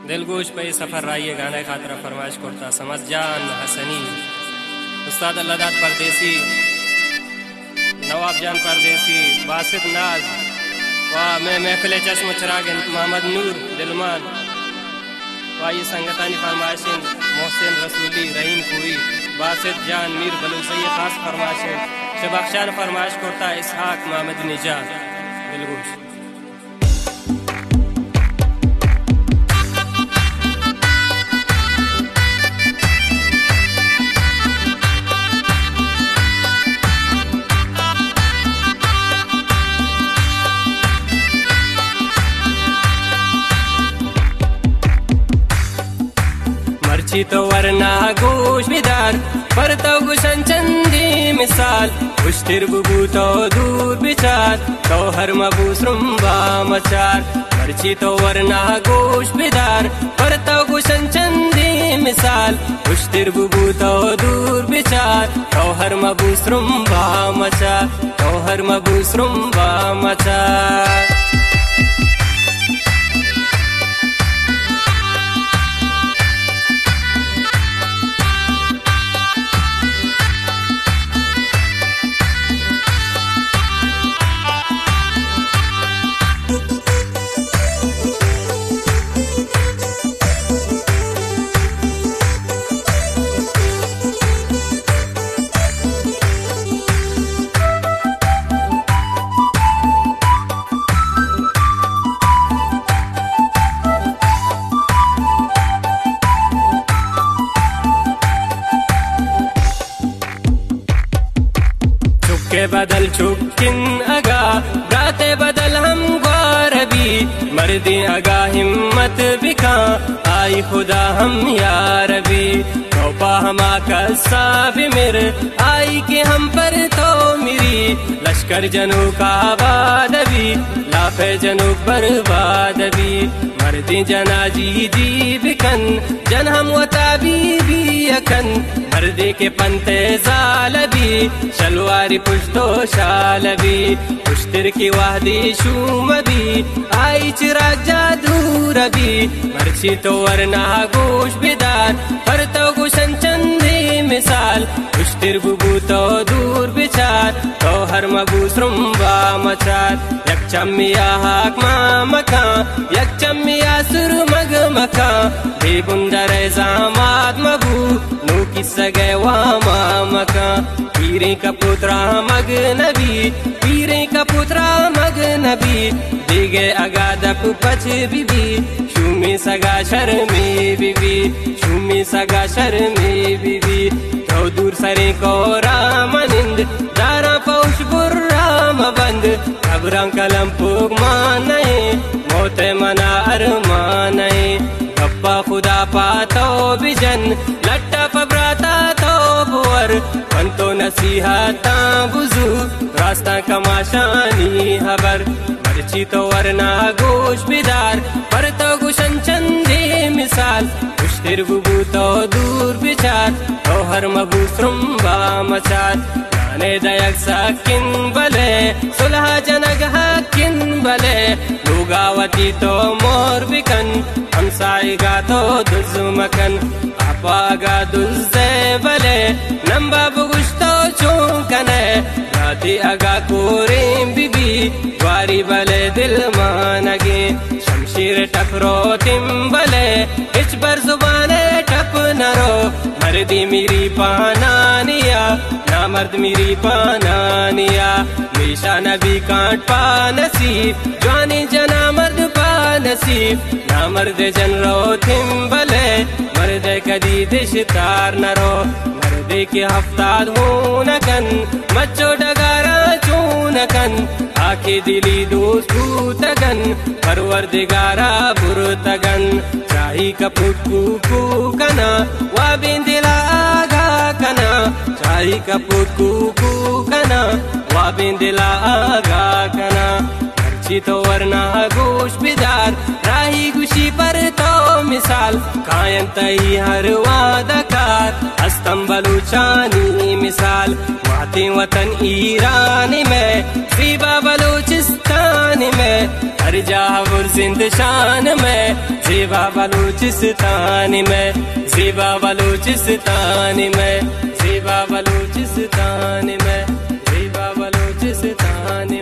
दिलगोश पे सफ़र राइए गाने खातर फरमाइश करता समझ जान हसनी उस्ताद अल्लादाद परदेसी नवाब जान परदेसी बासित नाज वाह मैं महफिल चश्म चिराग मोहम्मद नूर दिलमान वाह ये संगतानी फरमाइशें मोहसिन रसूली रहीम कोई बासित जान मीर बलूसई खास फरमाइशें शबख्शान फरमाइश करता इसहाक मोहम्मद निजात दिलगोश। तो वरना गोश बिदार पर तो गुशन चंदी मिसाल उश्तिर बुबू तो दूर बिचार तो हर मबूस रुम्बा मचार मर्ची तो वरना गोश बिदार पर तो गुशन चंदी मिसाल उश्तिर बुबू तो दूर बिचार तो हर मबूस रुम्बा मचार तो हर मबूस रुम्बा मचार। बदल चुकिन अगा राते बदल हम ग्वारबी मर्दी अगा हिम्मत बिका आई खुदा हम यारबी तोपा हमा कस्सा भी मेरे आई कि हम पर तो मेरी लश्कर जनू का बादबी लाफे जनू बर्बाद भी मर्दी जना जी जी बिकन जन हम वताबी भी यकन मर्दी के पंते जालबी शलवारी पुश्तो शालबी पुश्तिर की वादी शूमबी आई चिराग जादू रबी मर्ची तो वरना गोश बिदार पर तो गुशन चंदी मिसाल पुश्तिर बुबू तो दूर बिचार तो हर मबूस रुम्बा मचार यक चम्मिया हाक मामका यक चम्मिया सुर मग मका बेबुंदर जामाद मबू नू किस्सा गए वामा मका पीरे का पुत्रा मग नबी पीरे का पुत्रा मग नबी दिगे अगादप पच बीबी शुमी सगा शर्मे बीबी शुमी सगा शर्मे बीबी तो दूर सरे को रामनिंद दारा पौश बुर्राम बंद खबरां कलम पुग माने मोते मना अरमाने गप्पा खुदा पातो बिजन लट्टा पबराता तो बुअर पंतो नसीहता बुजू रास्ता कमाशानी हबर मर्ची तो वरना गोश बिदार पर तो गुशन चंदी मिसाल उश्तिर बुबू तो दूर बिचार तो हर मबूस रुम्बा मचार गाने दयक साकिन बले सुलह जनग हाकिन बले लुगावती तो मोर बिकन हमसाईगा तो दुजुमकन आपागा दुज़े बले नंबा बुगुश्तो चूकने राती अगा कोरें बीबी वारी बले दिल मानगे शमशीर टकरो तिम बले इच पर जुबाने टप नरो मर्दी मेरी पानानिया ना मर्द मेरी पानानिया मीशा नबी कांट पा नसीब जानी जना मर्द पा नसीब ना मर्द जन रो थिम बले मर्द कदी दिशतार नरो मर्दे के हफ्ताद हो नकन मच्चो डगारा चूनकन आखे दिली दोस्तू तगन परवरदिगारा बुरतगन चाही कपुट कुकू कना वाबिन दिला आगा कना चाही कपुट कुकू कना वाबिन दिला आगा कना मर्ची तो वरना गोश बिदार राही गुशी पर तो मिसाल कायन तई हर वादकार हस्तम बलूचानी मिसाल वाते वतन ईरान में सीबा बलूचिस्तान में हर जावर जिंद शान में ज़ीबा बलूचिस्तान में, ज़ीबा बलूचिस्तान में, ज़ीबा बलूचिस्तान में, ज़ीबा बलूचिस्तान